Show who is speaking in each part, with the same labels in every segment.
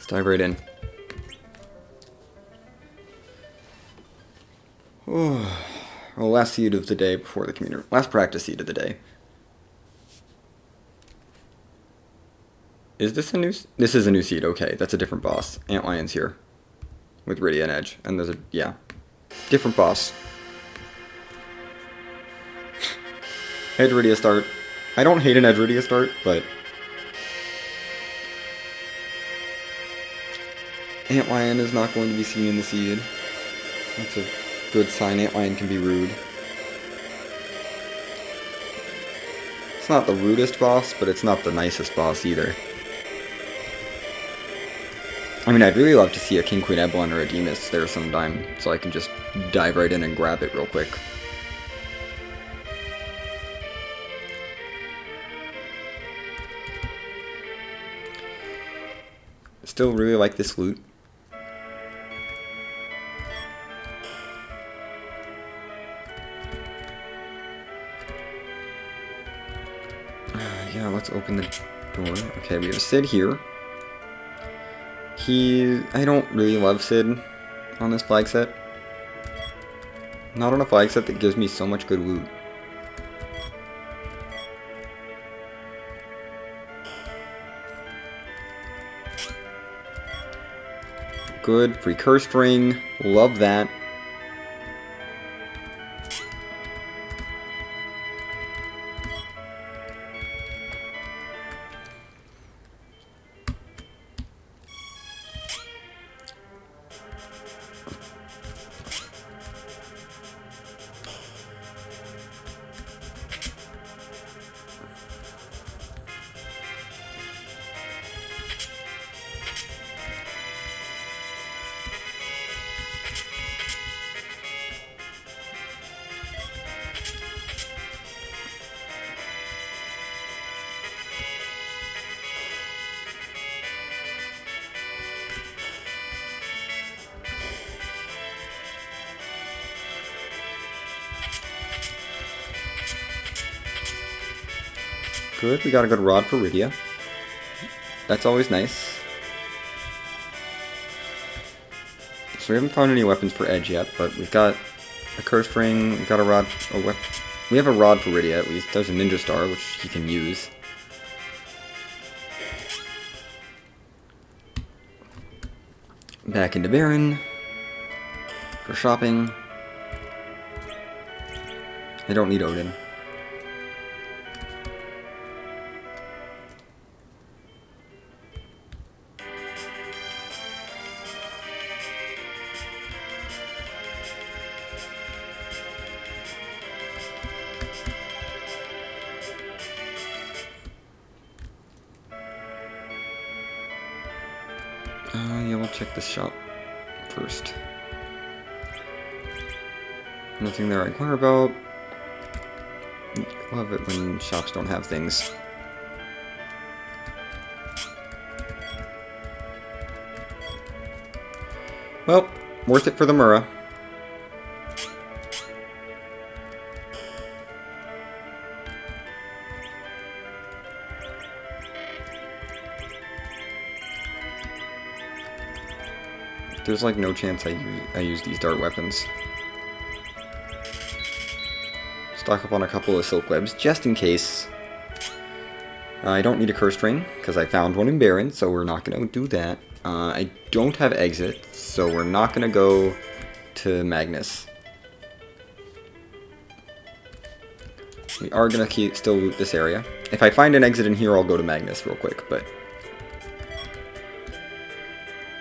Speaker 1: Dive right in. Oh, well, last seed of the day before the community. Last practice seed of the day. Is this a new? This is a new seed. Okay, that's a different boss. Antlion's here, with Rydia and Edge, and there's a different boss. Edge Rydia start. I don't hate an Edge Rydia start, but Antlion is not going to be seen in the seed. That's a good sign. Antlion can be rude. It's not the rudest boss, but it's not the nicest boss either. I mean, I'd really love to see a King Queen Evelyn or a Demus there sometime, so I can just dive right in and grab it real quick. Still really like this loot. Yeah, let's open the door. Okay, we have Sid here. I don't really love Sid on this flag set. Not on a flag set that gives me so much good loot. Good, free cursed ring, love that. Good, we got a good rod for Rydia. That's always nice. So we haven't found any weapons for Edge yet, but we've got a cursed ring, we've got a rod, we have a rod for Rydia at least. There's a ninja star, which he can use. Back into Baron for shopping. I don't need Odin. Yeah, we'll check this shop first. Nothing there I inquire about. Love it when shops don't have things. Well, worth it for the Mura. There's like no chance I use these dart weapons. Stock up on a couple of silk webs, just in case. I don't need a cursed ring, because I found one in Baron, so we're not going to do that. I don't have exit, so we're not going to go to Magnus. We are going to still loot this area. If I find an exit in here, I'll go to Magnus real quick, but...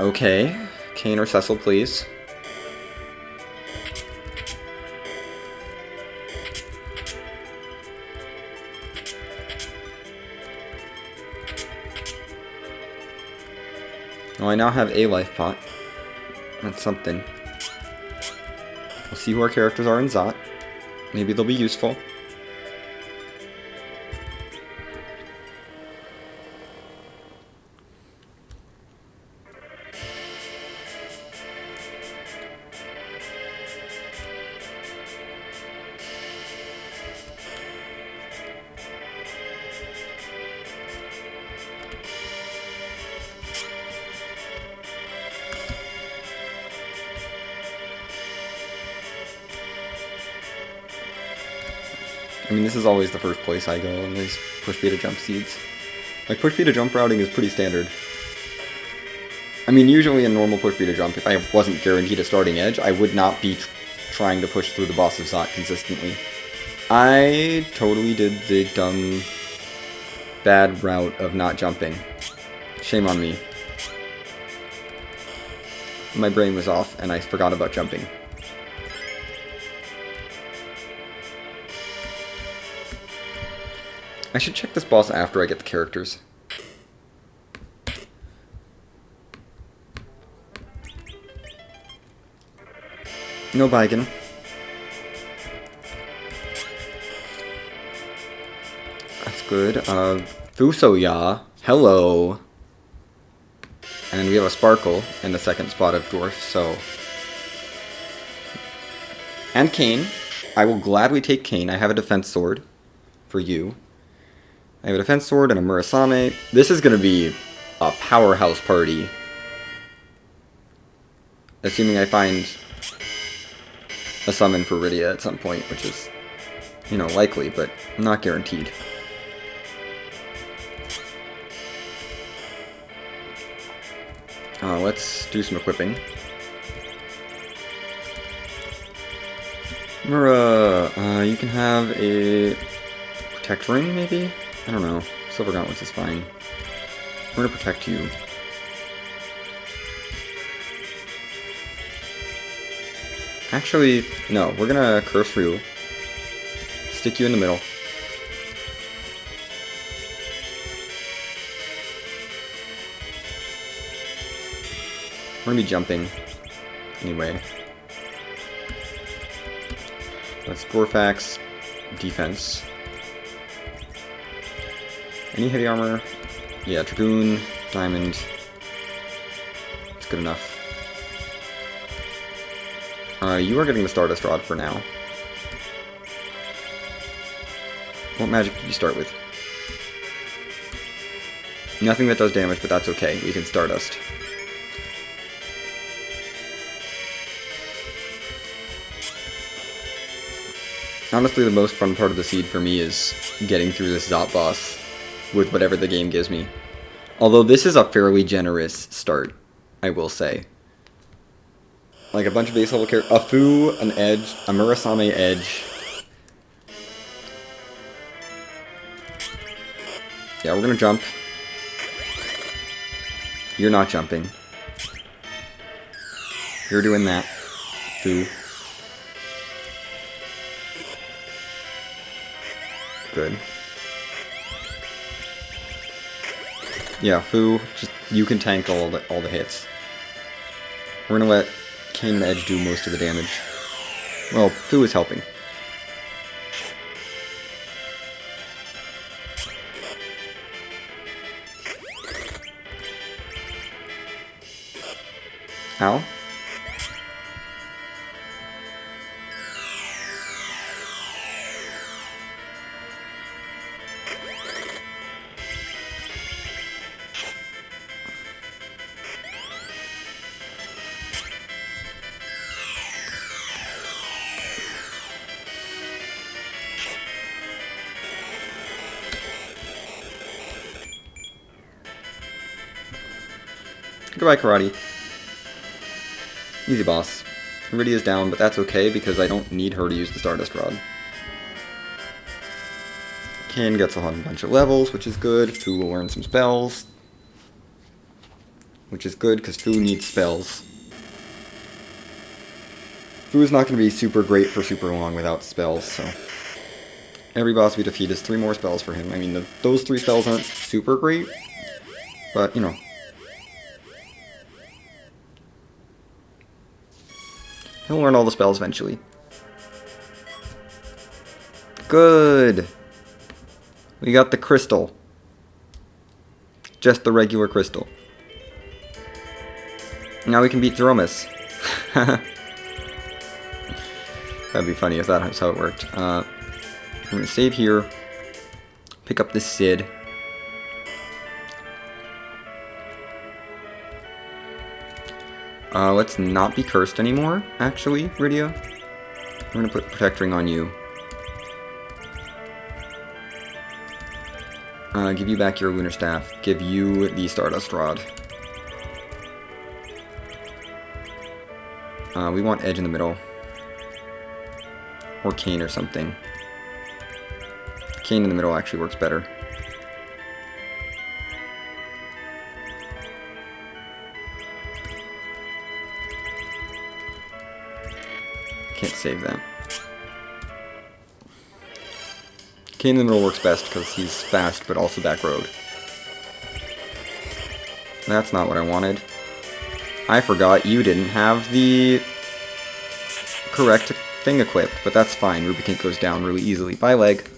Speaker 1: Okay. Kane or Cecil, please. Well, I now have a life pot. That's something. We'll see who our characters are in Zot. Maybe they'll be useful. I mean, this is always the first place I go in these push B to jump seeds. Like, push B to jump routing is pretty standard. I mean, usually in normal push B to jump, if I wasn't guaranteed a starting edge, I would not be trying to push through the boss of Zot consistently. I totally did the dumb, bad route of not jumping. Shame on me. My brain was off, and I forgot about jumping. I should check this boss after I get the characters. No Baigen. That's good. Fusoya. Hello. And we have a Sparkle in the second spot of Dwarf, so... And Kane. I will gladly take Kane. I have a defense sword for you. I have a defense sword and a Murasame. This is going to be a powerhouse party. Assuming I find a summon for Rydia at some point, which is, you know, likely, but not guaranteed. Let's do some equipping. Mura, you can have a Protect Ring, maybe? I don't know. Silver Gauntlets is fine. We're gonna protect you. Actually, no. We're gonna Curse Ryu. Stick you in the middle. We're gonna be jumping. Anyway. That's Dwarfax. Defense. Any heavy armor? Yeah, Dragoon, Diamond. It's good enough. You are getting the Stardust Rod for now. What magic did you start with? Nothing that does damage, but that's okay. We can Stardust. Honestly, the most fun part of the seed for me is getting through this Zot boss with whatever the game gives me. Although this is a fairly generous start, I will say. Like a bunch of base level characters, a Fu, an Edge, a Murasame Edge. Yeah, we're gonna jump. You're not jumping. You're doing that, Fu. Good. Yeah, Fu, just you can tank all the hits. We're gonna let Kane and Edge do most of the damage. Well, Fu is helping. Ow. Goodbye, Karate. Easy boss. Rydia's down, but that's okay because I don't need her to use the Stardust Rod. Kane gets a bunch of levels, which is good. Fu will learn some spells. Which is good because Fu needs spells. Fu is not going to be super great for super long without spells, so... Every boss we defeat is 3 more spells for him. I mean, those 3 spells aren't super great, but, you know. He'll learn all the spells eventually. Good! We got the crystal. Just the regular crystal. Now we can beat Dromus. That'd be funny if that's how it worked. I'm gonna save here. Pick up this Sid. Let's not be cursed anymore, actually, Rydia. I'm gonna put Protect Ring on you. Give you back your Lunar Staff. Give you the Stardust Rod. We want Edge in the middle. Or Cane or something. Cane in the middle actually works better. Can't save that. Cane in the middle works best because he's fast but also back road. That's not what I wanted. I forgot you didn't have the correct thing equipped, but that's fine. Rubicant goes down really easily. Bye, leg.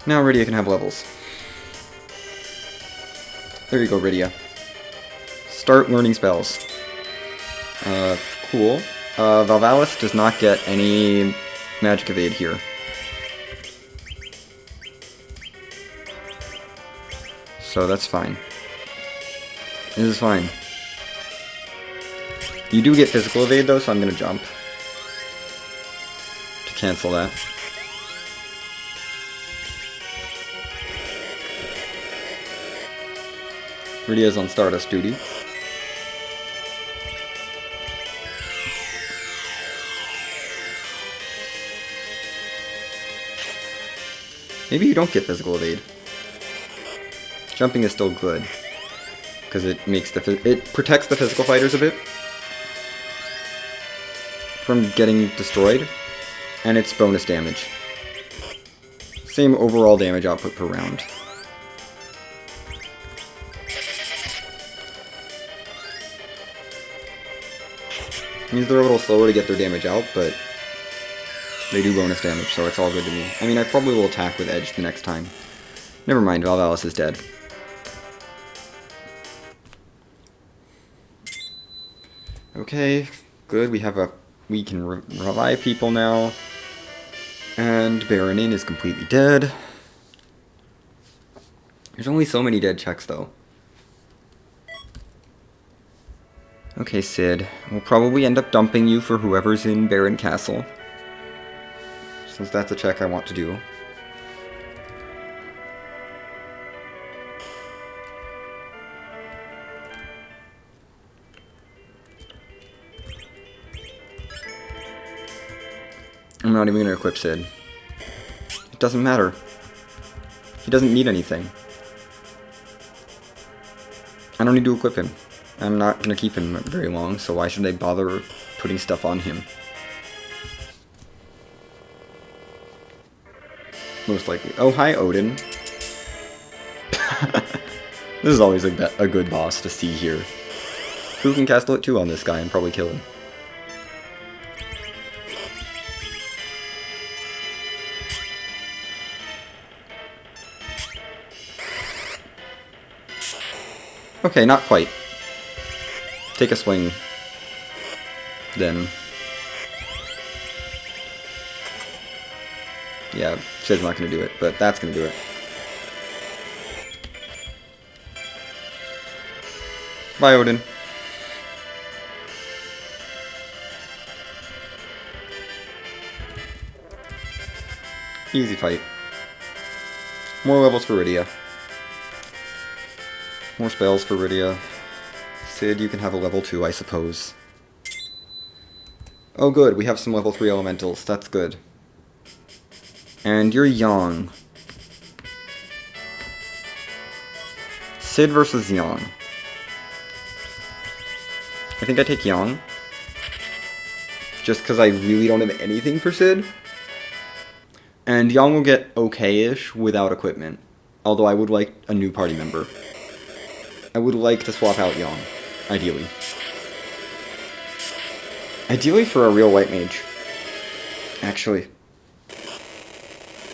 Speaker 1: Now Rydia can have levels. There you go, Rydia. Start learning spells. Cool. Valvalis does not get any magic evade here. So that's fine. This is fine. You do get physical evade though, so I'm gonna jump to cancel that. Rydia's on Stardust duty. Maybe you don't get physical evade. Jumping is still good because it makes it protects the physical fighters a bit from getting destroyed, and it's bonus damage. Same overall damage output per round. Means they're a little slower to get their damage out, but they do bonus damage, so it's all good to me. I mean, I probably will attack with Edge the next time. Never mind, Valvalis is dead. Okay, good. We can revive people now. And Baronin is completely dead. There's only so many dead checks, though. Okay, Sid. We'll probably end up dumping you for whoever's in Baron Castle, since that's a check I want to do. I'm not even going to equip Sid. It doesn't matter. He doesn't need anything. I don't need to equip him. I'm not going to keep him very long, so why should I bother putting stuff on him? Most likely. Oh, hi, Odin. This is always a good boss to see here. Who can cast Lit 2 on this guy and probably kill him? Okay, not quite. Take a swing. Then. Yeah, Sid's not going to do it, but that's going to do it. Bye, Odin. Easy fight. More levels for Rydia. More spells for Rydia. Sid, you can have a level 2, I suppose. Oh good, we have some level 3 elementals. That's good. And you're Yang. Sid versus Yang. I think I take Yang. Just because I really don't have anything for Sid. And Yang will get okay-ish without equipment. Although I would like a new party member. I would like to swap out Yang, ideally. Ideally for a real white mage. Actually.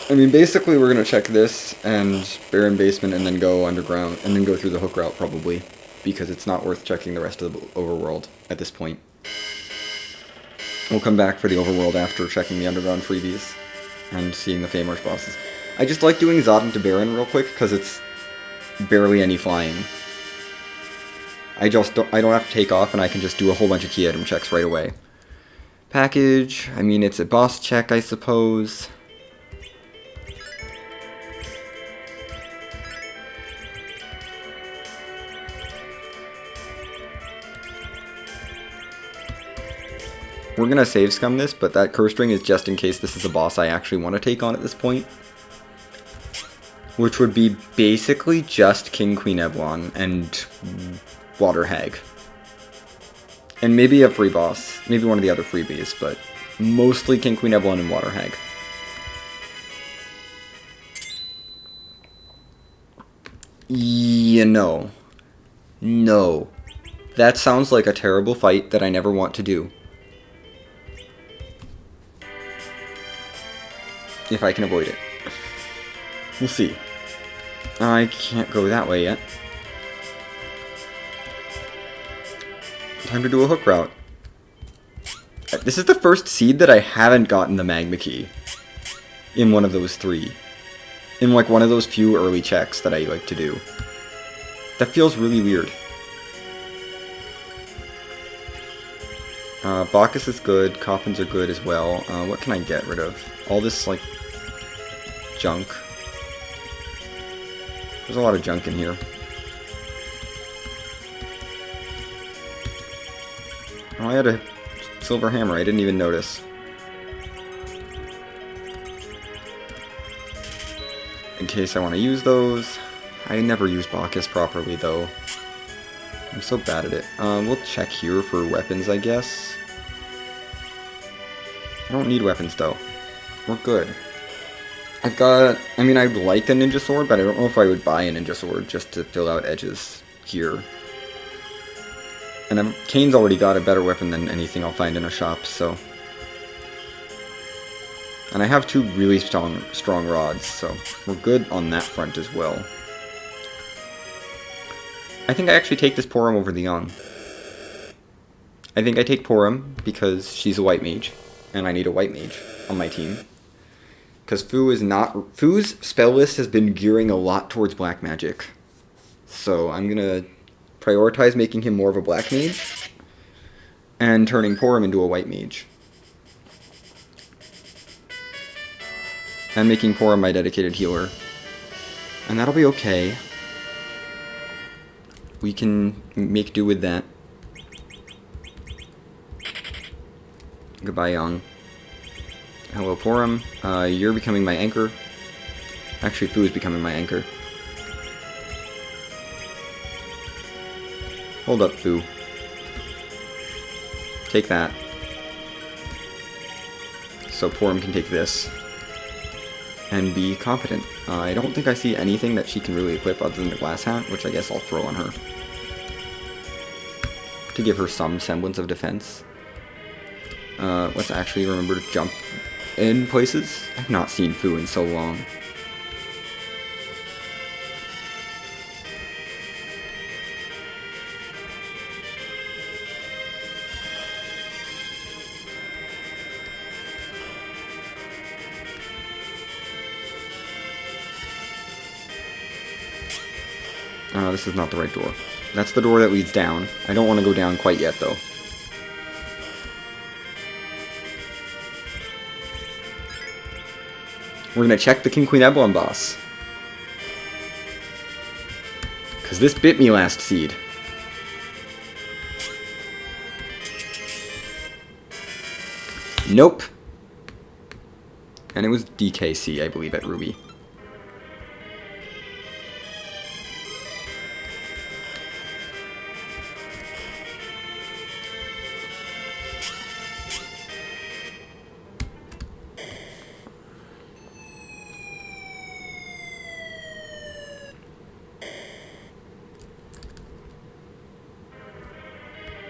Speaker 1: I mean, basically we're going to check this and Baron Basement and then go underground, and then go through the hook route probably. Because it's not worth checking the rest of the overworld at this point. We'll come back for the overworld after checking the underground freebies and seeing the Feymarch bosses. I just like doing Zod to Baron real quick because it's barely any flying. I don't have to take off, and I can just do a whole bunch of key item checks right away. Package, I mean, it's a boss check, I suppose. We're going to save scum this, but that curse ring is just in case this is a boss I actually want to take on at this point. Which would be basically just King Queen Eblon and Water Hag. And maybe a free boss. Maybe one of the other freebies, but mostly King Queen Eblon and Water Hag. You know. No. That sounds like a terrible fight that I never want to do. If I can avoid it. We'll see. I can't go that way yet. Time to do a hook route. This is the first seed that I haven't gotten the Magma Key. In one of those 3. In like one of those few early checks that I like to do. That feels really weird. Bacchus is good, Coffins are good as well. What can I get rid of? All this, like, junk. There's a lot of junk in here. Oh, I had a silver hammer, I didn't even notice. In case I want to use those. I never use Bacchus properly, though. I'm so bad at it. We'll check here for weapons, I guess. I don't need weapons, though. We're good. I've got... I mean, I'd like a ninja sword, but I don't know if I would buy a ninja sword just to fill out edges here. And Kane's already got a better weapon than anything I'll find in a shop, so... And I have 2 really strong rods, so we're good on that front as well. I think I actually take this Porum over the Young. I think I take Porum because she's a white mage, and I need a white mage on my team. Because Fu's spell list has been gearing a lot towards black magic. So I'm gonna prioritize making him more of a black mage, and turning Porum into a white mage. And making Porum my dedicated healer. And that'll be okay. We can make do with that. Goodbye, Young. Hello, Porum. You're becoming my anchor. Actually, Fu is becoming my anchor. Hold up, Fu. Take that. So Porum can take this. And be competent. I don't think I see anything that she can really equip other than the glass hat, which I guess I'll throw on her. To give her some semblance of defense. Let's actually remember to jump in places. I've not seen Fu in so long. This is not the right door. That's the door that leads down. I don't want to go down quite yet, though. We're gonna check the King Queen Eblon boss. Because this bit me last seed. Nope. And it was DKC, I believe, at Ruby.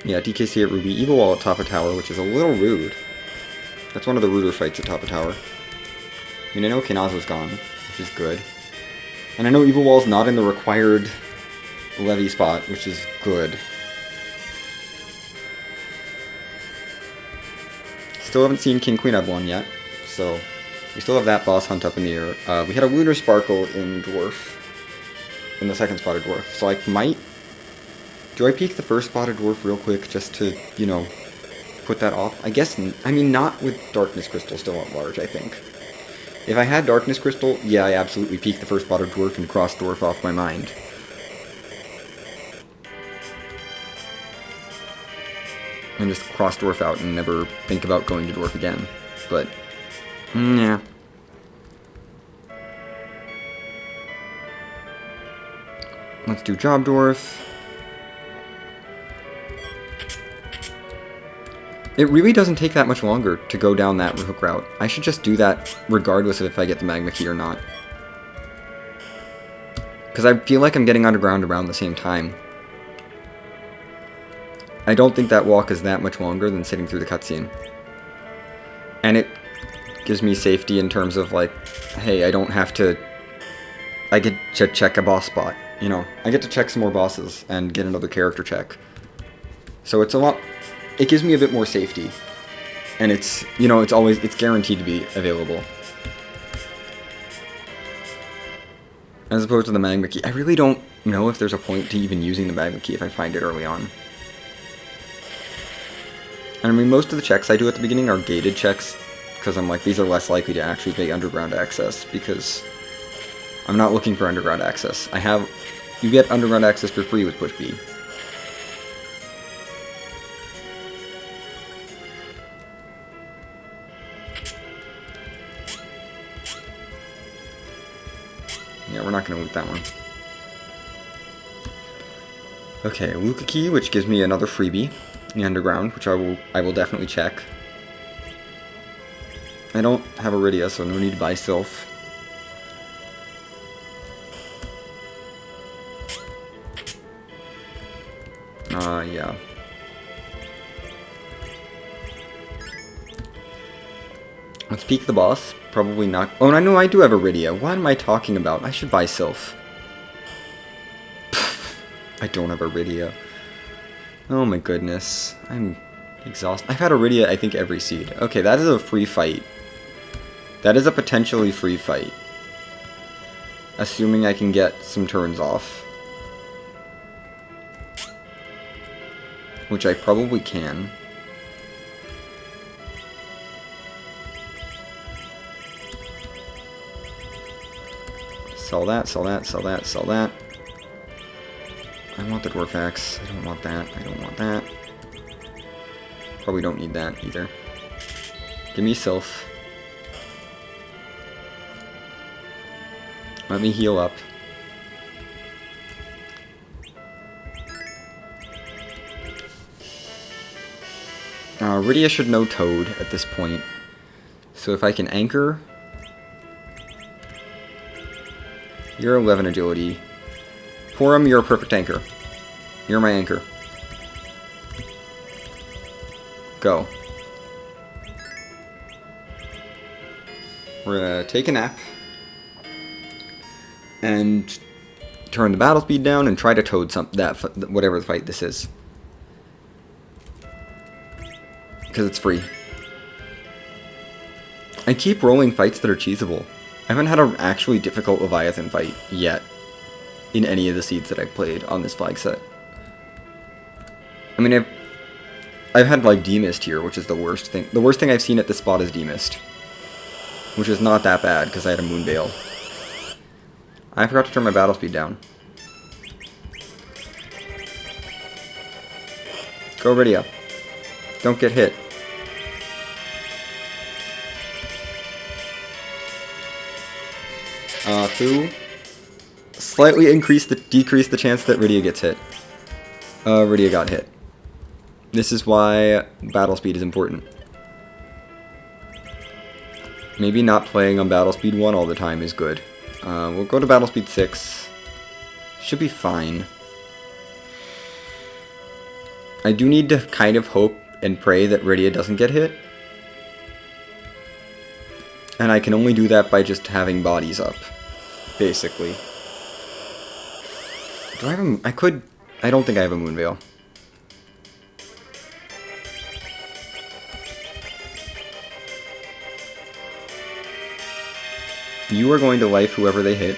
Speaker 1: Yeah, DKC at Ruby, Evil Wall at top of tower, which is a little rude. That's one of the ruder fights at top of tower. I mean, I know Kinazo's gone, which is good. And I know Evil Wall's not in the required Levi spot, which is good. Still haven't seen King Queen Eblon yet, so we still have that boss hunt up in the air. We had a Lunar Sparkle in Dwarf, in the second spotted Dwarf, so I might... Do I peek the first spotted Dwarf real quick just to, you know, put that off? I guess, I mean, not with Darkness Crystal still at large, I think. If I had Darkness Crystal, yeah, I absolutely peek the first spotted Dwarf and cross Dwarf off my mind. and just cross dwarf out and never think about going to dwarf again. But, yeah. Let's do job dwarf. It really doesn't take that much longer to go down that hook route. I should just do that regardless of if I get the magma key or not. Because I feel like I'm getting underground around the same time. I don't think that walk is that much longer than sitting through the cutscene. And it gives me safety in terms of like, hey, I don't have to... I get to check a boss spot, you know. I get to check some more bosses and get another character check. So it's a lot... It gives me a bit more safety. And it's, you know, it's guaranteed to be available. As opposed to the magma key. I really don't know if there's a point to even using the magma key if I find it early on. And I mean, most of the checks I do at the beginning are gated checks, because I'm like, these are less likely to actually be underground access, because I'm not looking for underground access. You get underground access for free with push B. Yeah, we're not going to loot that one. Okay, Luca key, which gives me another freebie in the underground, which I will definitely check. I don't have Iridia, so no need to buy Sylph. Yeah. Let's peek the boss. Probably not. Oh, I know I do have Iridia. What am I talking about? I should buy Sylph. I don't have Iridia. Oh my goodness. I'm exhausted. I've had Iridia, I think, every seed. Okay, that is a free fight. That is a potentially free fight. Assuming I can get some turns off. Which I probably can. Sell that, sell that, sell that, sell that. I want the dwarf axe. I don't want that. I don't want that. Probably don't need that either. Give me Sylph. Let me heal up. Iridia should know Toad at this point. So if I can anchor... You're 11 agility. Forum, you're a perfect anchor. You're my anchor. Go. We're gonna take a nap. And turn the battle speed down and try to Toad whatever the fight this is. Because it's free. I keep rolling fights that are cheesable. I haven't had an actually difficult Leviathan fight yet in any of the seeds that I've played on this flag set. I mean, I've had like D-Mist here, which is the worst thing. The worst thing I've seen at this spot is D-Mist. Which is not that bad, because I had a Moonveil. I forgot to turn my battle speed down. Go Iridia. Don't get hit. Fu. Slightly decrease the chance that Iridia gets hit. Iridia got hit. This is why battle speed is important. Maybe not playing on battle speed 1 all the time is good. We'll go to battle speed 6. Should be fine. I do need to kind of hope and pray that Iridia doesn't get hit. And I can only do that by just having bodies up. Basically. Do I have a... I don't think I have a Moonveil. You are going to life whoever they hit.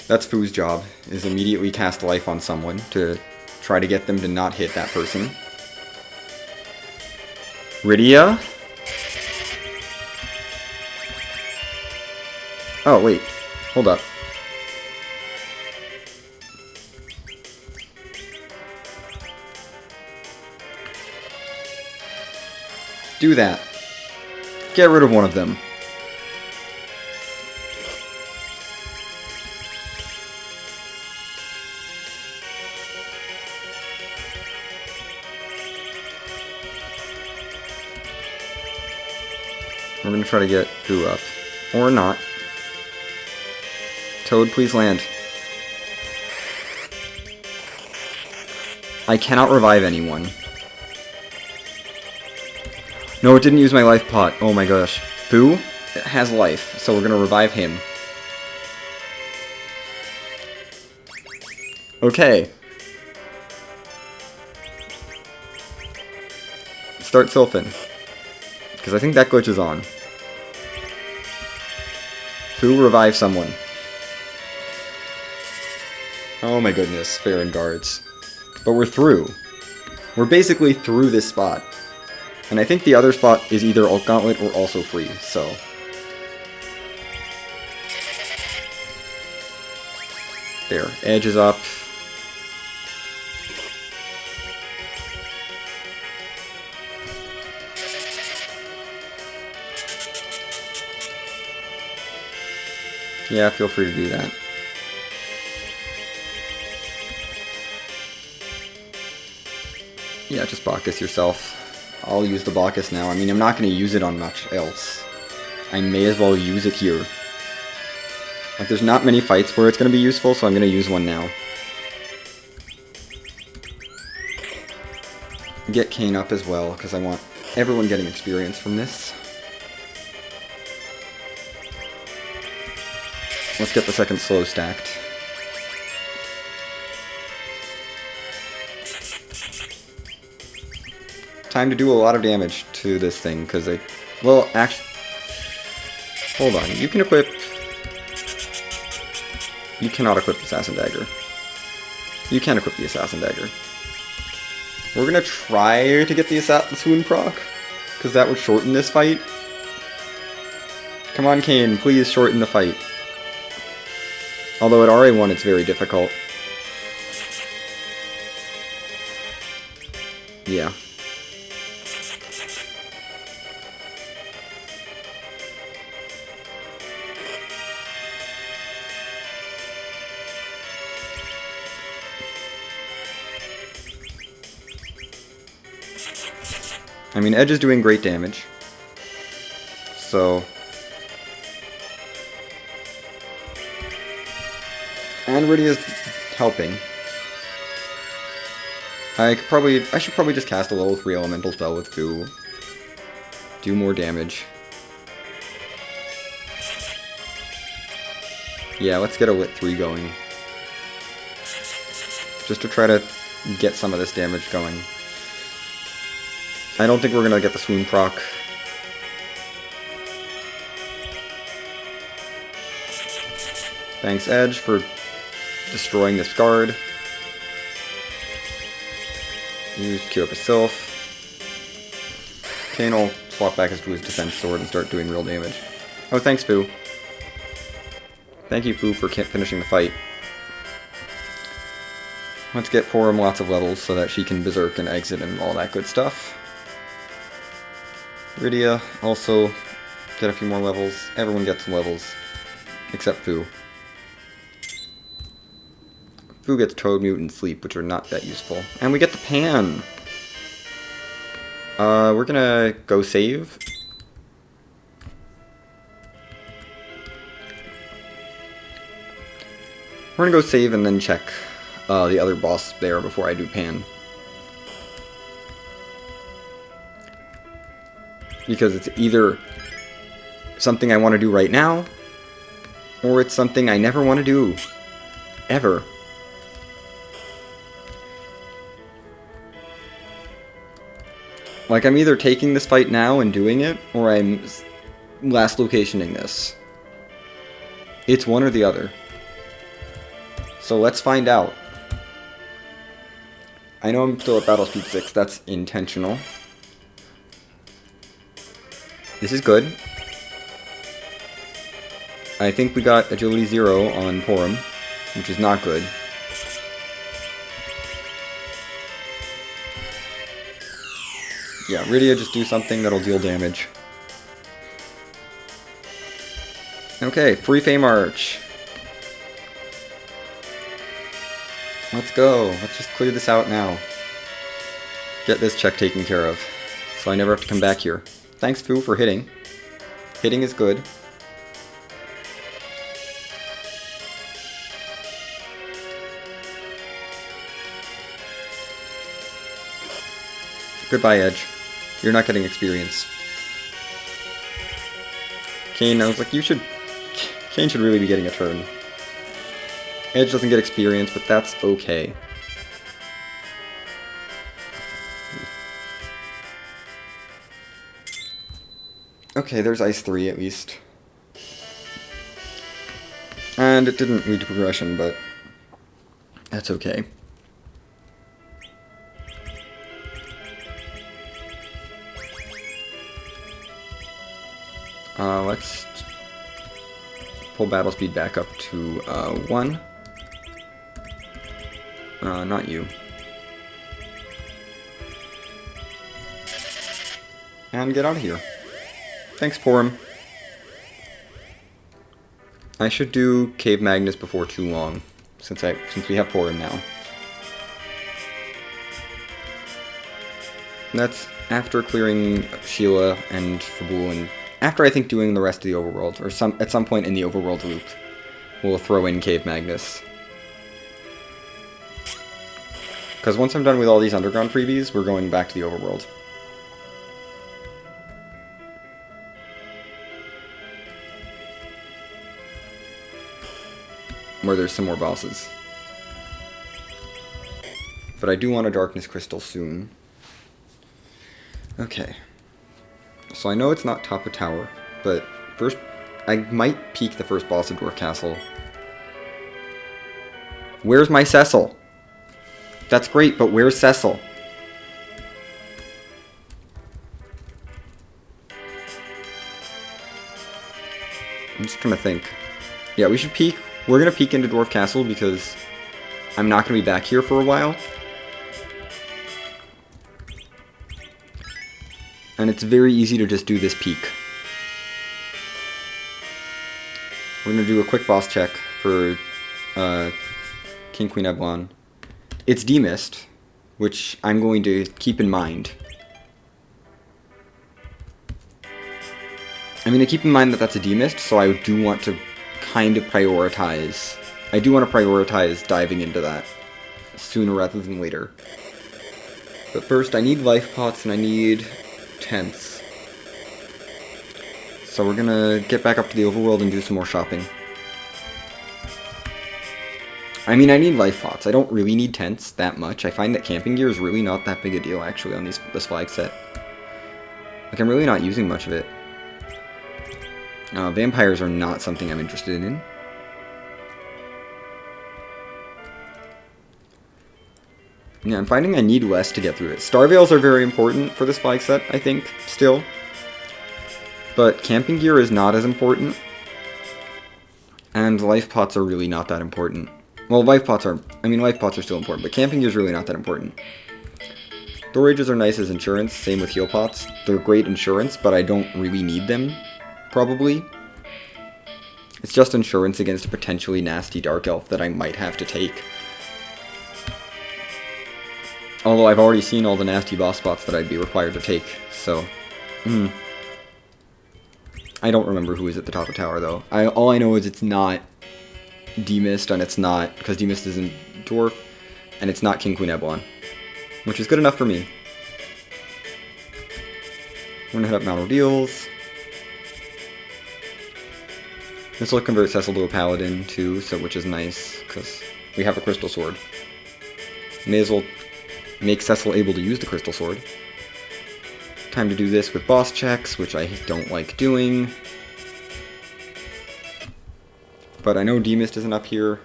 Speaker 1: That's Fu's job, is immediately cast life on someone to try to get them to not hit that person. Iridia? Oh, wait. Hold up. Do that. Get rid of one of them. We're gonna try to get Fu up. Or not. Toad, please land. I cannot revive anyone. No, it didn't use my life pot. Oh my gosh. Fu has life, so we're gonna revive him. Okay. Start Sylphin. Because I think that glitch is on. Fu, revive someone. Oh my goodness, Baron guards. But we're through. We're basically through this spot. And I think the other spot is either Ult Gauntlet or also free, so... There, Edge is up. Yeah, feel free to do that. Yeah, just Bacchus yourself. I'll use the Bacchus now. I mean, I'm not going to use it on much else. I may as well use it here. Like, there's not many fights where it's going to be useful, so I'm going to use one now. Get Kane up as well, because I want everyone getting experience from this. Let's get the second slow stacked. Time to do a lot of damage to this thing, because I... Well, actually... Hold on, you can equip... You cannot equip Assassin Dagger. You can equip the Assassin Dagger. We're gonna try to get the Swoon proc, because that would shorten this fight. Come on, Kane, please shorten the fight. Although at RA1 it's very difficult. Yeah. I mean, Edge is doing great damage. So... And Rydia's helping. I should probably just cast a level 3 elemental spell with Fu. Do more damage. Yeah, let's get a Lit 3 going. Just to try to get some of this damage going. I don't think we're gonna get the Swoon proc. Thanks, Edge, for destroying this guard. Use Q up a Sylph. Kane will swap back to his defense sword and start doing real damage. Oh, thanks, Fu. Thank you, Fu, for finishing the fight. Let's get Porum lots of levels so that she can berserk and exit and all that good stuff. Rydia, also get a few more levels. Everyone gets some levels, except Fu. Fu gets Toad, Mute, and Sleep, which are not that useful. And we get the Pan! We're gonna go save. We're gonna go save and then check the other boss there before I do Pan. Because it's either something I want to do right now, or it's something I never want to do. Ever. Like, I'm either taking this fight now and doing it, or I'm last locationing this. It's one or the other. So let's find out. I know I'm still at battle speed 6, that's intentional. This is good. I think we got agility 0 on Porum, which is not good. Yeah, Rydia, just do something that'll deal damage. Okay, free Fame Arch. Let's go. Let's just clear this out now. Get this check taken care of, so I never have to come back here. Thanks, Fu, for hitting. Hitting is good. Goodbye, Edge. You're not getting experience. Kane, I was like, Kane should really be getting a turn. Edge doesn't get experience, but that's okay. Okay, there's Ice 3 at least. And it didn't lead to progression, but that's okay. Let's pull battle speed back up to 1. Not you. And get out of here. Thanks, Porum. I should do Cave Magnus before too long, since we have Porum now. That's after clearing Sheila and Fabul, and after I think doing the rest of the overworld, or at some point in the overworld loop, we'll throw in Cave Magnus. Because once I'm done with all these underground freebies, we're going back to the overworld. Where there's some more bosses. But I do want a Darkness Crystal soon. Okay. So I know it's not top of tower, but first I might peek the first boss of Dwarf Castle. Where's my Cecil? That's great, but where's Cecil? I'm just trying to think. Yeah, we should peek. We're going to peek into Dwarf Castle because I'm not going to be back here for a while. And it's very easy to just do this peek. We're going to do a quick boss check for King Queen Eblon. It's demist, which I'm going to keep in mind. I'm going to keep in mind that that's a demist, so I do want to kind of prioritize. I do want to prioritize diving into that sooner rather than later. But first, I need life pots and I need tents. So we're gonna get back up to the overworld and do some more shopping. I mean, I need life pots. I don't really need tents that much. I find that camping gear is really not that big a deal, actually, on this flag set. Like, I'm really not using much of it. Vampires are not something I'm interested in. Yeah, I'm finding I need less to get through it. Starveils are very important for this flag set, I think, still. But camping gear is not as important. And life pots are really not that important. Well, life pots are still important, but camping gear is really not that important. Door rages are nice as insurance, same with heal pots. They're great insurance, but I don't really need them, probably. It's just insurance against a potentially nasty Dark Elf that I might have to take. Although I've already seen all the nasty boss spots that I'd be required to take, so... I don't remember who is at the top of tower, though. All I know is it's not Demist, and it's not... because Demist isn't Dwarf, and it's not King Queen Eblon. Which is good enough for me. We're gonna head up Mount Ordeals. This will convert Cecil to a Paladin, too, which is nice, because we have a Crystal Sword. May as well make Cecil able to use the Crystal Sword. Time to do this with boss checks, which I don't like doing. But I know Demist isn't up here.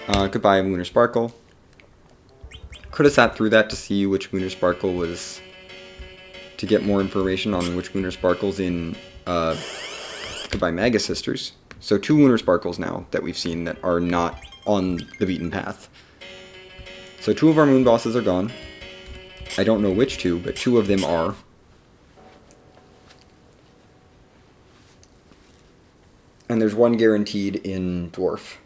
Speaker 1: Goodbye, Lunar Sparkle. Could have sat through that to see which Lunar Sparkle was... to get more information on which Lunar Sparkle's in, Goodbye, Magus Sisters. So 2 Lunar Sparkles now that we've seen that are not on the beaten path. So 2 of our moon bosses are gone. I don't know which two, but two of them are. And there's one guaranteed in Dwarf.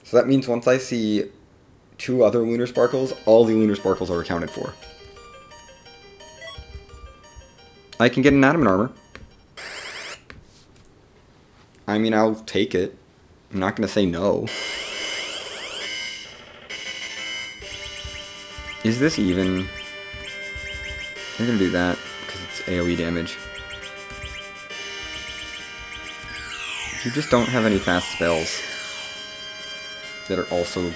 Speaker 1: So that means once I see two other Lunar Sparkles, all the Lunar Sparkles are accounted for. I can get an Adamant Armor. I mean, I'll take it. I'm not going to say no. Is this even? I'm going to do that because it's AoE damage. You just don't have any fast spells that are also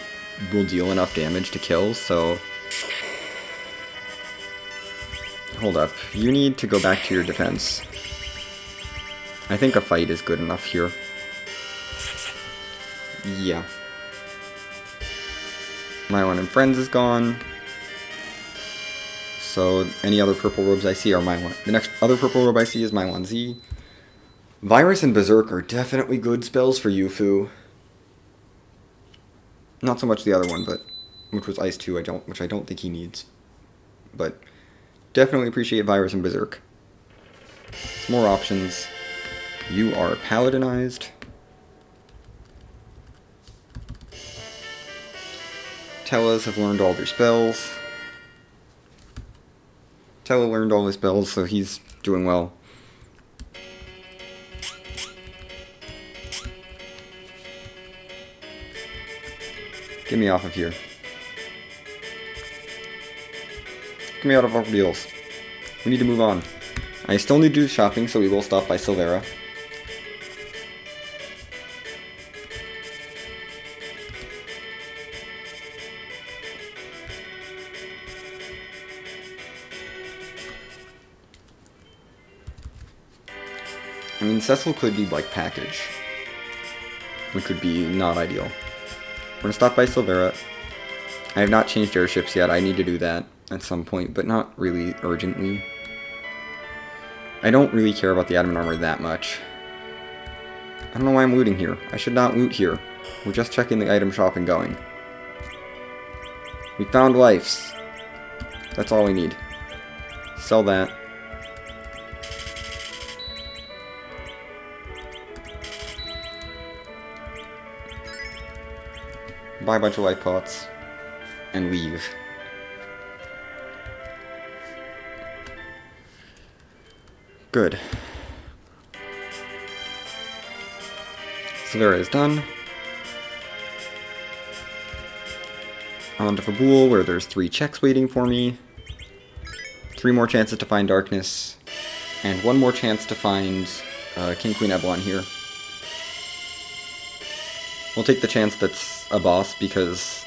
Speaker 1: will deal enough damage to kill, so... Hold up. You need to go back to your defense. I think a fight is good enough here. Yeah. My one and friends is gone. So any other purple robes I see are my one. The next other purple robe I see is my 1Z. Virus and Berserk are definitely good spells for Yufu. Not so much the other one, but which was Ice 2, which I don't think he needs. But definitely appreciate Virus and Berserk. Some more options. You are paladinized. Tellas have learned all their spells. Tella learned all his spells, so he's doing well. Get me off of here. Get me out of our deals. We need to move on. I still need to do shopping, so we will stop by Silvera. I mean, Cecil could be like package, which would be not ideal. We're gonna stop by Silvera. I have not changed airships yet. I need to do that at some point, but not really urgently. I don't really care about the Adamant Armor that much. I don't know why I'm looting here. I should not loot here. We're just checking the item shop and going. We found lives. That's all we need. Sell that. Buy a bunch of life pots. And leave. Good. Silvera is done. On to Fabul, where there's 3 checks waiting for me. 3 more chances to find Darkness. And 1 more chance to find King Queen Eblon here. We'll take the chance that's a boss, because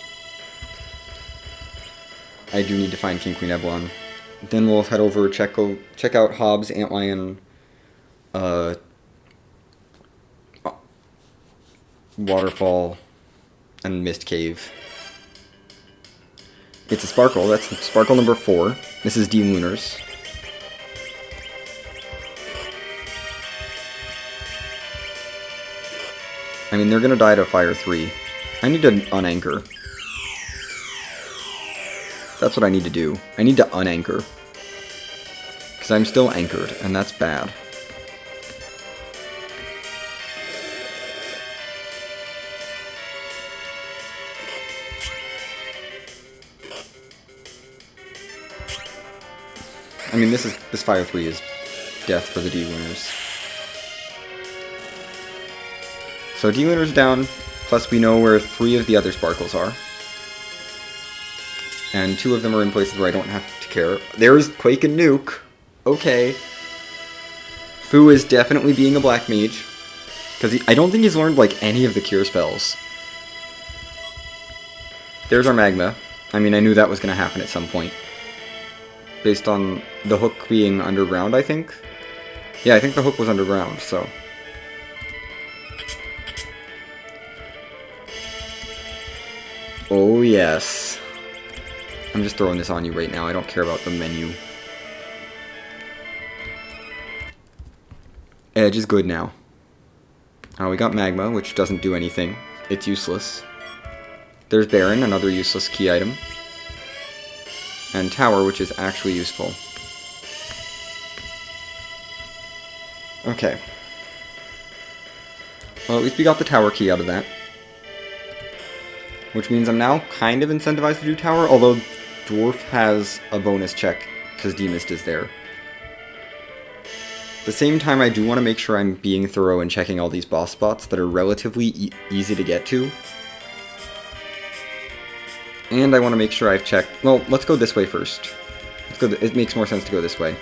Speaker 1: I do need to find King Queen Eblon. Then we'll head over, check out Hobbs, Antlion, Waterfall, and Mist Cave. It's a Sparkle. That's Sparkle number 4. This is D-Lunars. I mean, they're gonna die to Fire 3. I need to unanchor. That's what I need to do. I need to unanchor. Because I'm still anchored, and that's bad. I mean, this Fire 3 is death for the D-Lunars. So D-Lunars down, plus we know where 3 of the other Sparkles are. And 2 of them are in places where I don't have to care. There's Quake and Nuke. Okay. Fu is definitely being a black mage. Because I don't think he's learned, like, any of the cure spells. There's our Magma. I mean, I knew that was going to happen at some point. Based on the hook being underground, I think. Yeah, I think the hook was underground, so... Oh, yes. I'm just throwing this on you right now. I don't care about the menu. Edge is good now. We got Magma, which doesn't do anything. It's useless. There's Baron, another useless key item. And Tower, which is actually useful. Okay. Well, at least we got the Tower key out of that. Which means I'm now kind of incentivized to do Tower, although Dwarf has a bonus check, because Demist is there. At the same time, I do want to make sure I'm being thorough and checking all these boss spots that are relatively easy to get to. And I want to make sure I've checked... Well, let's go this way first. Let's go. It makes more sense to go this way.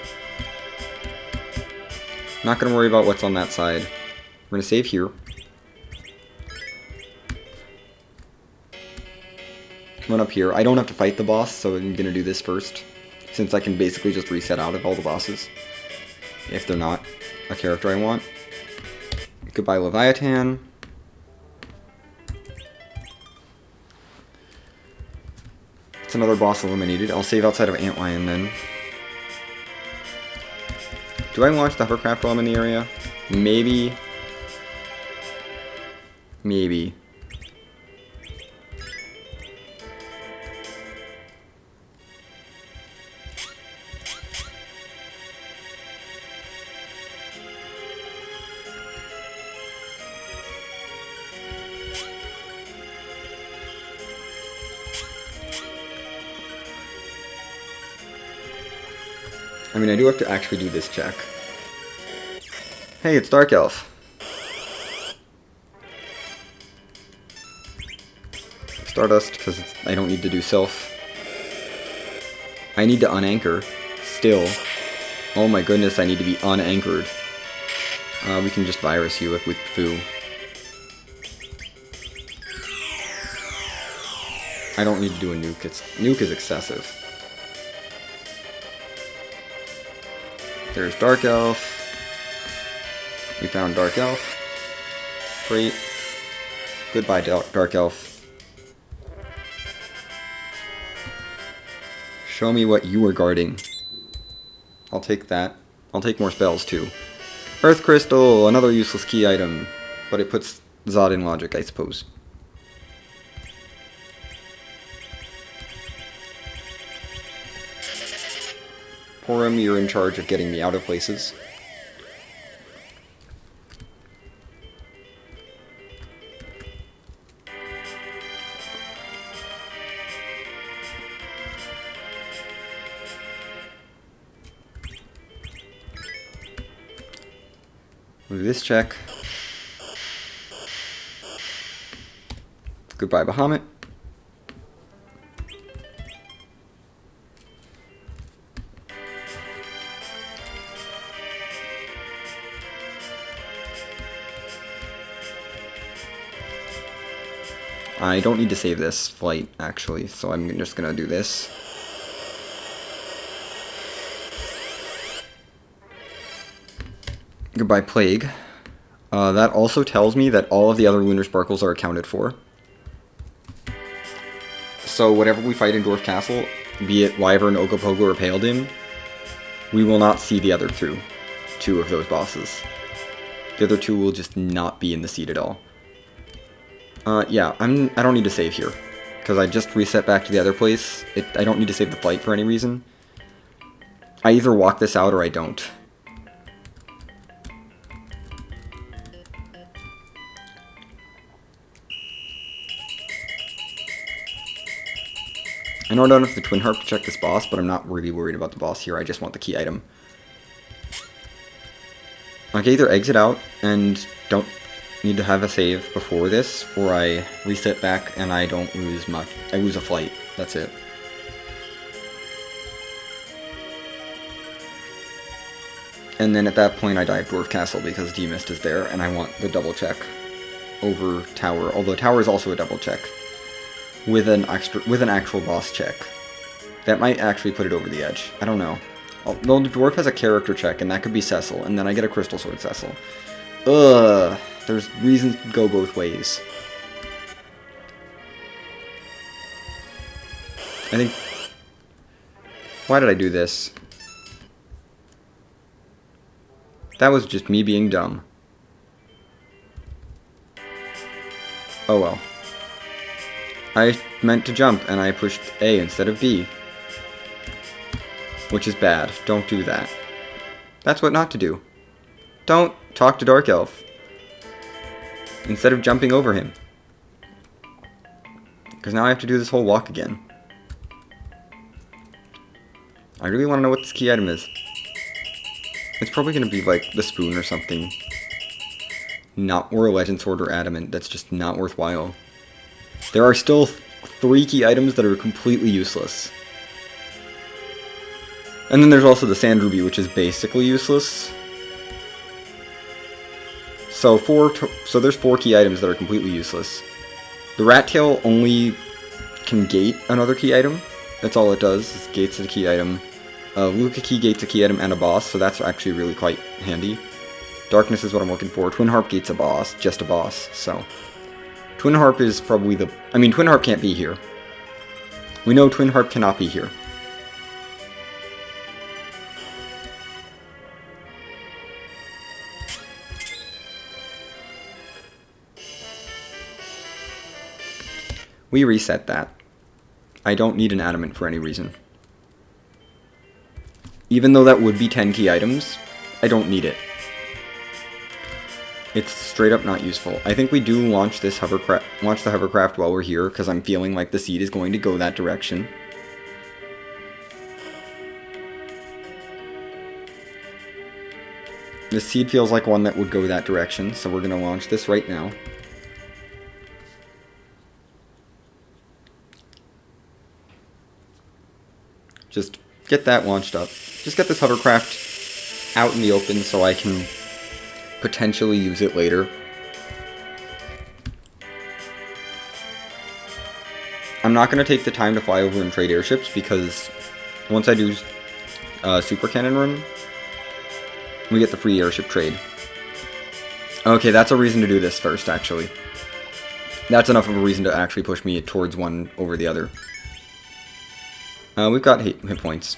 Speaker 1: Not going to worry about what's on that side. We're going to save here. Run up here. I don't have to fight the boss, so I'm going to do this first. Since I can basically just reset out of all the bosses. If they're not a character I want. Goodbye, Leviathan. It's another boss eliminated. I'll save outside of Antlion then. Do I launch the hovercraft while I'm in the area? Maybe. Maybe. I mean, I do have to actually do this check. Hey, it's Dark Elf. Stardust, because I don't need to do Sylph. I need to unanchor. Still. Oh my goodness, I need to be unanchored. We can just virus you with Foo. I don't need to do a nuke. Nuke is excessive. There's Dark Elf. We found Dark Elf. Great. Goodbye, Dark Elf. Show me what you are guarding. I'll take that. I'll take more spells, too. Earth Crystal! Another useless key item. But it puts Zod in logic, I suppose. Porum, you're in charge of getting me out of places. We'll do this check. Goodbye, Bahamut. I don't need to save this flight, actually, so I'm just gonna do this. Goodbye, Plague. That also tells me that all of the other Lunar Sparkles are accounted for. So whatever we fight in Dwarf Castle, be it Wyvern, Ogopogo, or Paladin, we will not see the other two of those bosses. The other two will just not be in the seed at all. Yeah, I don't need to save here, because I just reset back to the other place. I don't need to save the fight for any reason. I either walk this out or I don't. I know I don't have the Twin Harp to check this boss, but I'm not really worried about the boss here. I just want the key item. I can either exit out and don't need to have a save before this, or I reset back and I don't lose much. I lose a flight. That's it. And then at that point I die of Dwarf Castle because Demist is there and I want the double check over Tower, although Tower is also a double check with an actual boss check. That might actually put it over the edge. I don't know. Well, the Dwarf has a character check and that could be Cecil, and then I get a Crystal Sword Cecil. Ugh. There's reasons to go both ways. I think... Why did I do this? That was just me being dumb. Oh well. I meant to jump, and I pushed A instead of B. Which is bad. Don't do that. That's what not to do. Don't talk to Dark Elf. Instead of jumping over him. Because now I have to do this whole walk again. I really want to know what this key item is. It's probably going to be like the spoon or something. Or a legend sword or adamant. That's just not worthwhile. There are still 3 key items that are completely useless. And then there's also the sand ruby, which is basically useless. So there's 4 key items that are completely useless. The rat tail only can gate another key item. That's all it does, is gates a key item. Luca key gates a key item and a boss, so that's actually really quite handy. Darkness is what I'm looking for. Twin Harp gates a boss, just a boss, so. Twin Harp is probably Twin Harp can't be here. We know Twin Harp cannot be here. We reset that. I don't need an adamant for any reason. Even though that would be 10 key items, I don't need it. It's straight up not useful. I think we do launch the hovercraft while we're here, because I'm feeling like the seed is going to go that direction. The seed feels like one that would go that direction, so we're going to launch this right now. Just get that launched up. Just get this hovercraft out in the open so I can potentially use it later. I'm not going to take the time to fly over and trade airships because once I do Super Cannon Run, we get the free airship trade. Okay, that's a reason to do this first, actually. That's enough of a reason to actually push me towards one over the other. We've got hit points.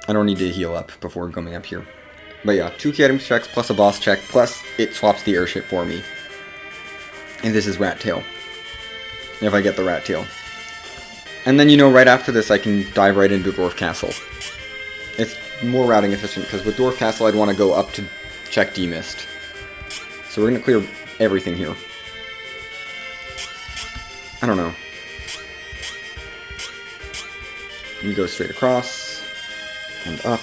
Speaker 1: I don't need to heal up before coming up here. But yeah, 2 key items checks plus a boss check, plus it swaps the airship for me. And this is Rat Tail. If I get the Rat Tail. And then, you know, right after this I can dive right into Dwarf Castle. It's more routing efficient, because with Dwarf Castle I'd want to go up to check D-Mist. So we're going to clear everything here. I don't know. We go straight across, and up.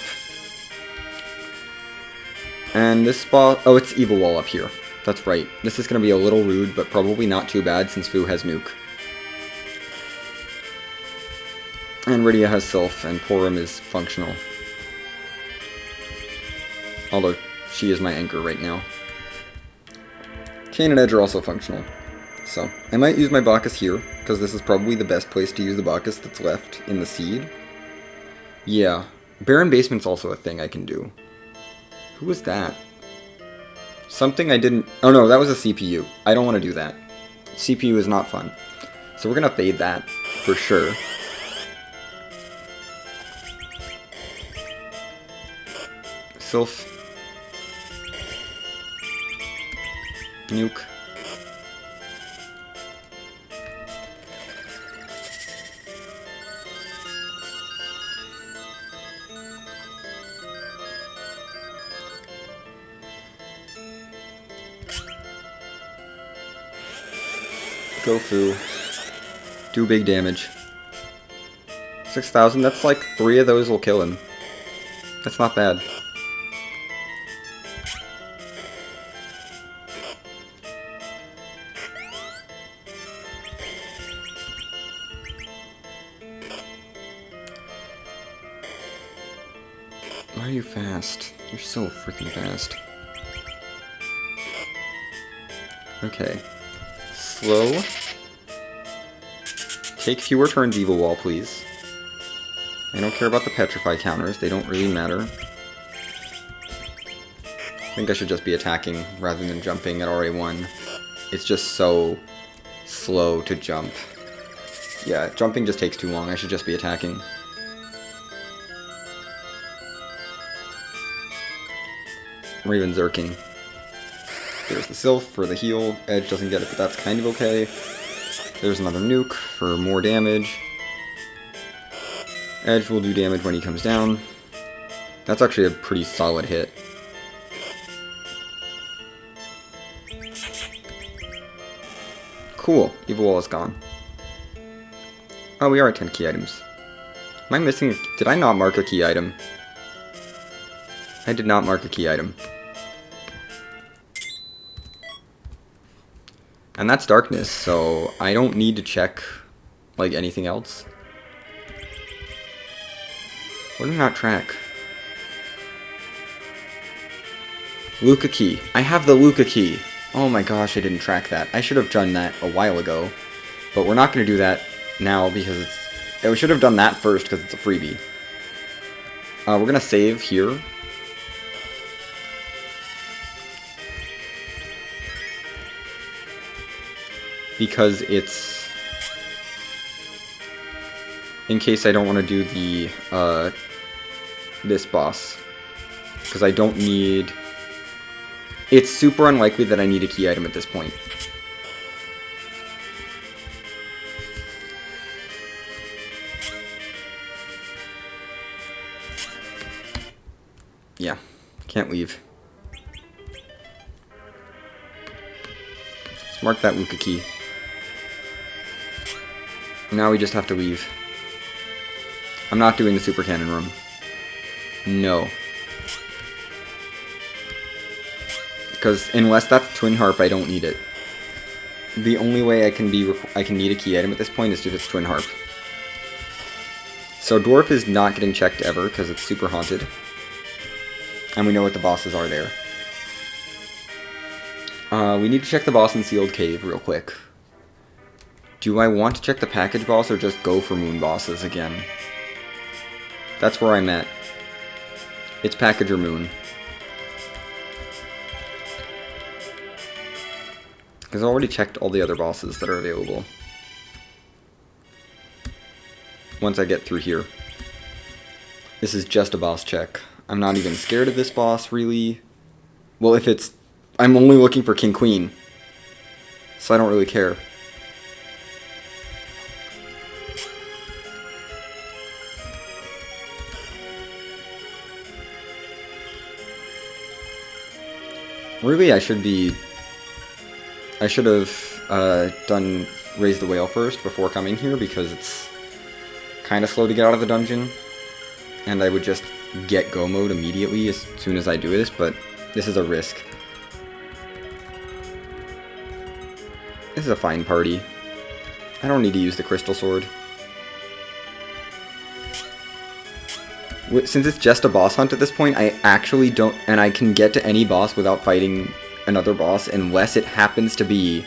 Speaker 1: And this spot, oh, it's Evil Wall up here. That's right. This is going to be a little rude, but probably not too bad since Fu has Nuke. And Rydia has Sylph, and Porum is functional. Although, she is my anchor right now. Chain and Edge are also functional. So, I might use my Bacchus here, because this is probably the best place to use the Bacchus that's left in the seed. Yeah. Barren Basement's also a thing I can do. Who was that? Something I didn't... Oh no, that was a CPU. I don't want to do that. CPU is not fun. So we're going to fade that, for sure. Sylph. Nuke. Go Fu. Do big damage. 6,000, that's like 3 of those will kill him. That's not bad. Why are you fast? You're so freaking fast. Okay. Slow. Take fewer turns, Evil Wall, please. I don't care about the Petrify counters, they don't really matter. I think I should just be attacking rather than jumping at RA1. It's just so slow to jump. Yeah, jumping just takes too long, I should just be attacking. Or even Zerking. There's the Sylph for the heal. Edge doesn't get it, but that's kind of okay. There's another nuke for more damage. Edge will do damage when he comes down. That's actually a pretty solid hit. Cool. Evil Wall is gone. Oh, we are at 10 key items. Am I missing... Did I not mark a key item? I did not mark a key item. And that's darkness, so I don't need to check, like, anything else. What did I not track? Luca key. I have the Luca key. Oh my gosh, I didn't track that. I should have done that a while ago. But we're not going to do that now because it's... We should have done that first because it's a freebie. We're going to save here. Because it's... In case I don't want to do the, this boss. Because I don't need... It's super unlikely that I need a key item at this point. Yeah, can't leave. Let's mark that Luca key. Now we just have to leave. I'm not doing the super cannon room. No. Because unless that's Twin Harp, I don't need it. The only way I can need a key item at this point is if it's Twin Harp. So Dwarf is not getting checked ever because it's super haunted. And we know what the bosses are there. We need to check the boss in Sealed Cave real quick. Do I want to check the package boss or just go for moon bosses again? That's where I'm at. It's package or moon. Because I already checked all the other bosses that are available. Once I get through here. This is just a boss check. I'm not even scared of this boss, really. Well, if it's... I'm only looking for King Queen. So I don't really care. Really, I should have done Raise the Whale first before coming here because it's kind of slow to get out of the dungeon. And I would just get go mode immediately as soon as I do this, but this is a risk. This is a fine party. I don't need to use the Crystal Sword. Since it's just a boss hunt at this point, I actually don't... And I can get to any boss without fighting another boss unless it happens to be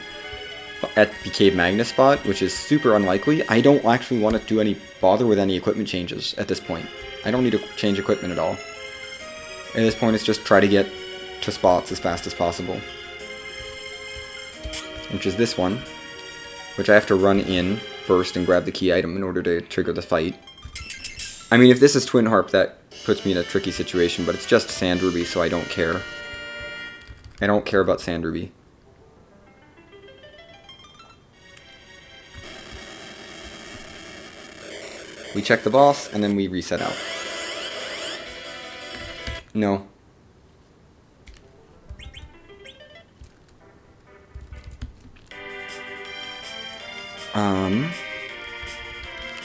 Speaker 1: at the Cave Magnus spot, which is super unlikely. I don't actually want to do bother with any equipment changes at this point. I don't need to change equipment at all. At this point, it's just try to get to spots as fast as possible. Which is this one, which I have to run in first and grab the key item in order to trigger the fight. I mean, if this is Twin Harp, that puts me in a tricky situation, but it's just Sand Ruby, so I don't care. I don't care about Sand Ruby. We check the boss, and then we reset out. No.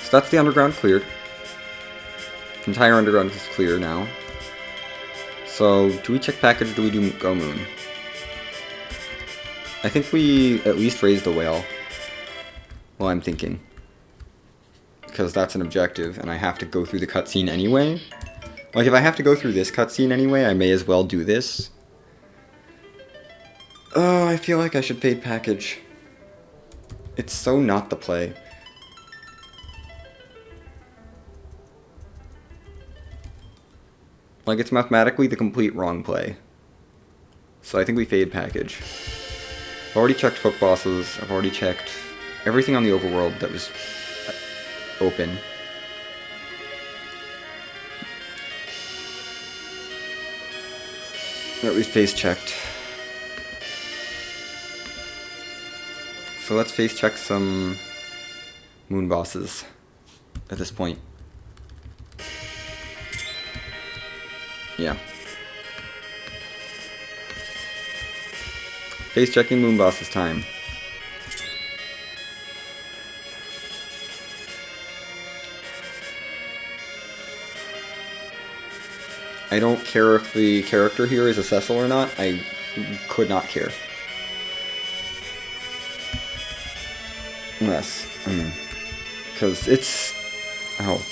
Speaker 1: So that's the underground cleared. The entire underground is clear now. So, do we check package or do we do Go Moon? I think we at least raise the whale. Well, I'm thinking. Because that's an objective, and I have to go through the cutscene anyway. Like, if I have to go through this cutscene anyway, I may as well do this. Oh, I feel like I should fade package. It's so not the play. Like, it's mathematically the complete wrong play. So I think we fade package. I've already checked hook bosses. I've already checked everything on the overworld that was open. Or at least face checked. So let's face check some moon bosses at this point. Yeah. Face checking moon bosses time. I don't care if the character here is a Cecil or not. I could not care. Unless, because it's... Oh,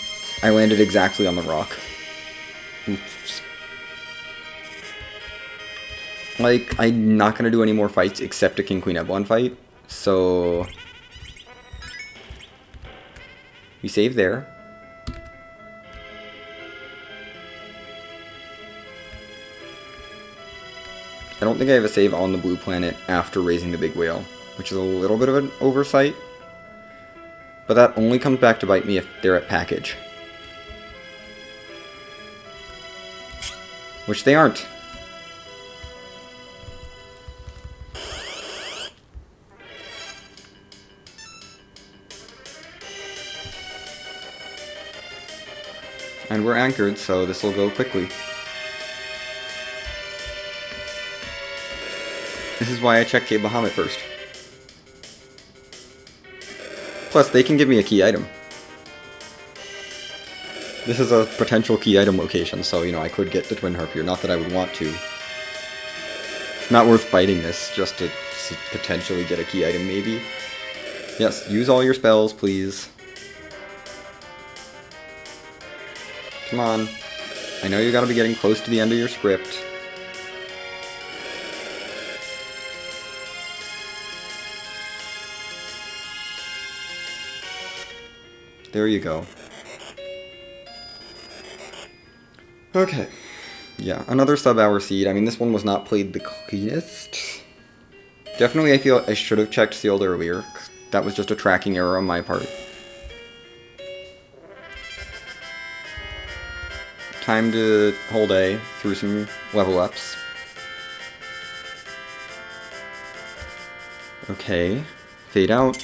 Speaker 1: I landed exactly on the rock. Oops. Like, I'm not gonna do any more fights except a King Queen Ebon fight, so... We save there. I don't think I have a save on the blue planet after raising the big whale, which is a little bit of an oversight. But that only comes back to bite me if they're at package. Which they aren't. And we're anchored, so this will go quickly. This is why I check Cape Bahamut first. Plus, they can give me a key item. This is a potential key item location, so, you know, I could get the Twin Harp here. Not that I would want to. It's not worth fighting this, just to potentially get a key item, maybe. Yes, use all your spells, please. Come on. I know you gotta be getting close to the end of your script. There you go. Okay. Yeah, another sub-hour seed. I mean, this one was not played the cleanest. Definitely, I feel I should have checked sealed earlier. That was just a tracking error on my part. Time to hold A through some level ups. Okay. Fade out.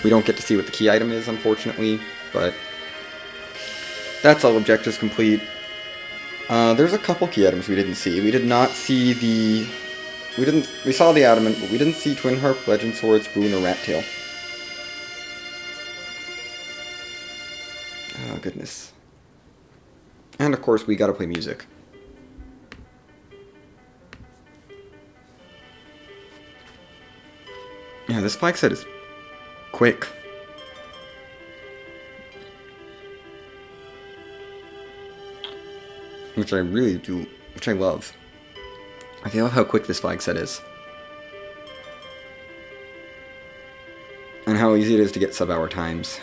Speaker 1: We don't get to see what the key item is, unfortunately, but that's all objectives complete. There's a couple key items we didn't see. We did not see the... We saw the Adamant, but we didn't see Twin Harp, Legend Sword, Spoon, or Rat Tail. Oh, goodness. And, of course, we gotta play music. Yeah, this spike set is quick. Which I really do, which I love. I love how quick this flag set is. And how easy it is to get sub-hour times.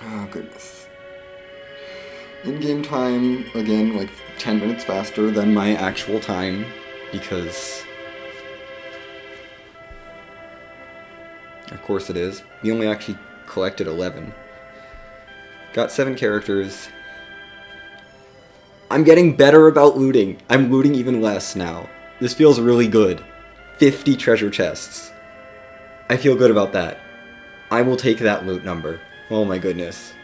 Speaker 1: Oh, goodness. In-game time, again, like 10 minutes faster than my actual time, because... Of course it is. We only actually collected 11. Got 7 characters. I'm getting better about looting. I'm looting even less now. This feels really good. 50 treasure chests. I feel good about that. I will take that loot number. Oh my goodness.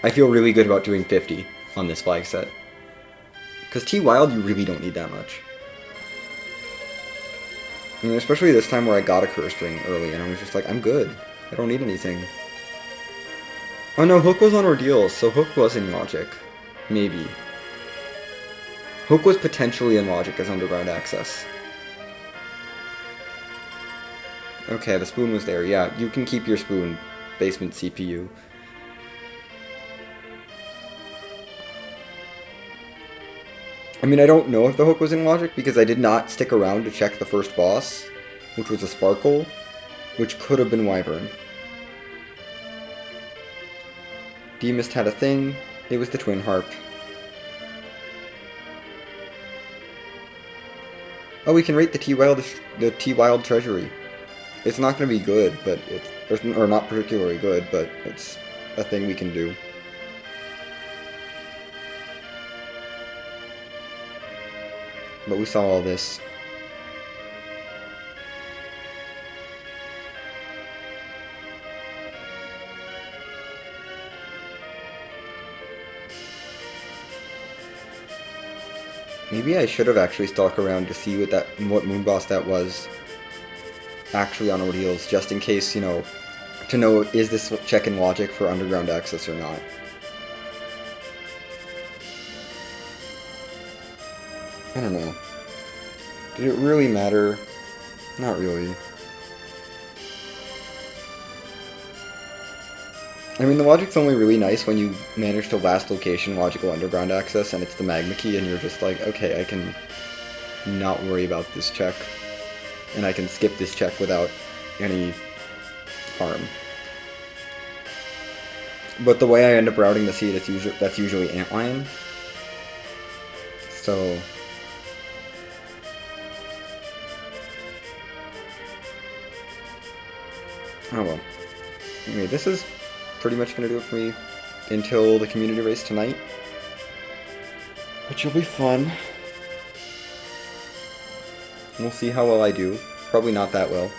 Speaker 1: I feel really good about doing 50 on this flag set. Because T-Wild, you really don't need that much. I mean, especially this time where I got a curse ring early, and I was just like, I'm good. I don't need anything. Oh no, Hook was on Ordeal, so Hook was in Logic. Maybe. Hook was potentially in Logic as Underground Access. Okay, the Spoon was there. Yeah, you can keep your Spoon. Basement CPU. I mean, I don't know if the Hook was in Logic, because I did not stick around to check the first boss, which was a Sparkle, which could have been Wyvern. Demist had a thing. It was the Twin Harp. Oh, we can rate the T Wild Treasury. It's not going to be good, but or not particularly good, but it's a thing we can do. But we saw all this. Maybe I should have actually stuck around to see what moon boss that was actually on ordeals, just in case, you know, to know is this check-in logic for underground access or not. I don't know. Did it really matter? Not really. I mean, the logic's only really nice when you manage to last location logical underground access and it's the magma key and you're just like, okay, I can not worry about this check. And I can skip this check without any harm. But the way I end up routing the seed, that's usually Antlion. So... oh well. Anyway, this is pretty much going to do it for me until the community race tonight, which will be fun. We'll see how well I do. Probably not that well.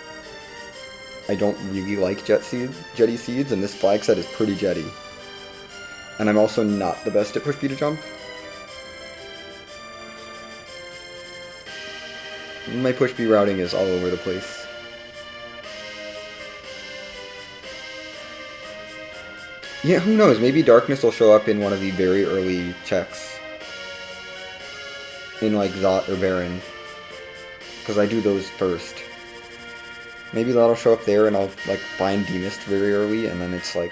Speaker 1: I don't really like jetty seeds, and this flag set is pretty jetty. And I'm also not the best at push B to jump. My push B routing is all over the place. Yeah, who knows? Maybe Darkness will show up in one of the very early checks. In like Zot or Baron. Because I do those first. Maybe that'll show up there and I'll like find Demist very early and then it's like...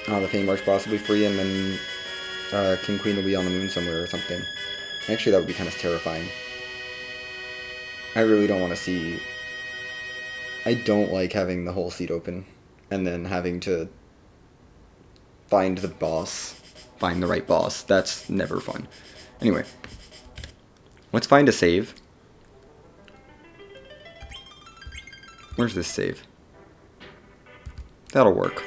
Speaker 1: oh, the Fame March possibly free and then King Queen will be on the moon somewhere or something. Actually, that would be kind of terrifying. I really don't want to see... I don't like having the whole seat open and then having to find the boss, find the right boss. That's never fun. Anyway, let's find a save. Where's this save? That'll work.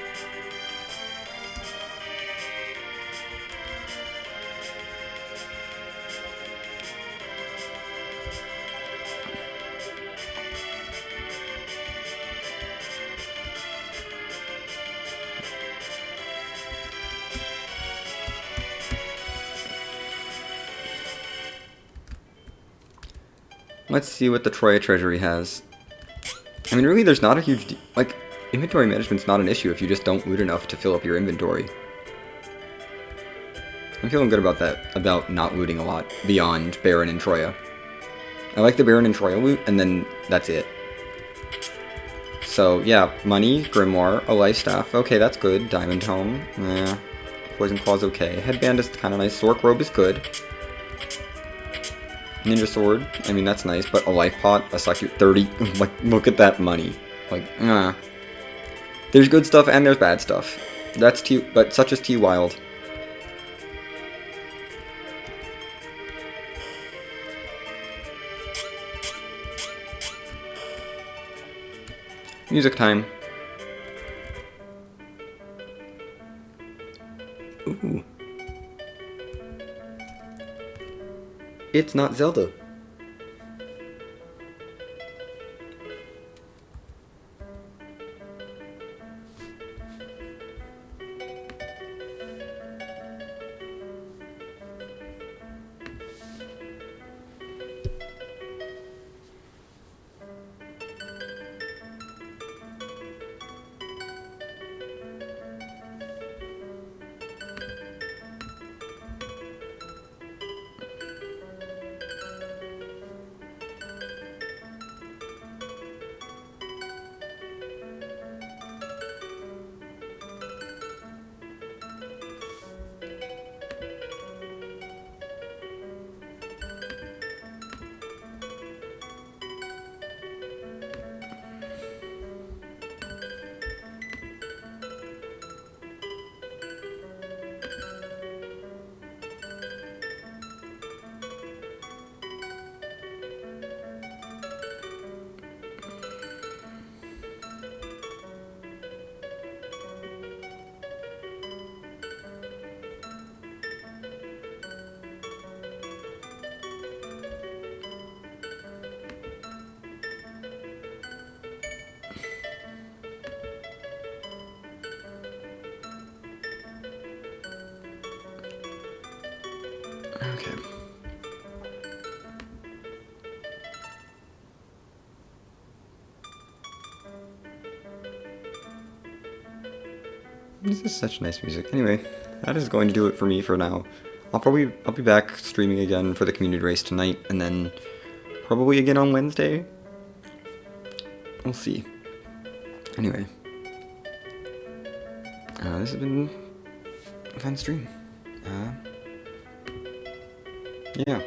Speaker 1: Let's see what the Troya Treasury has. I mean, really, there's not a huge... like, inventory management's not an issue if you just don't loot enough to fill up your inventory. I'm feeling good about that, about not looting a lot beyond Baron and Troya. I like the Baron and Troya loot, and then that's it. So, yeah, money, Grimoire, a life staff, okay, that's good. Diamond Helm, Poison Claw's okay. Headband is kind of nice. Sork Robe is good. Ninja Sword, I mean, that's nice, but a life pot, a Secu 30, like, look at that money. Like, There's good stuff and there's bad stuff. But such as T Wild. Music time. Ooh. It's not Zelda. Okay. This is such nice music. Anyway, that is going to do it for me for now. I'll be back streaming again for the community race tonight, and then probably again on Wednesday. We'll see. Anyway, this has been a fun stream. Yeah.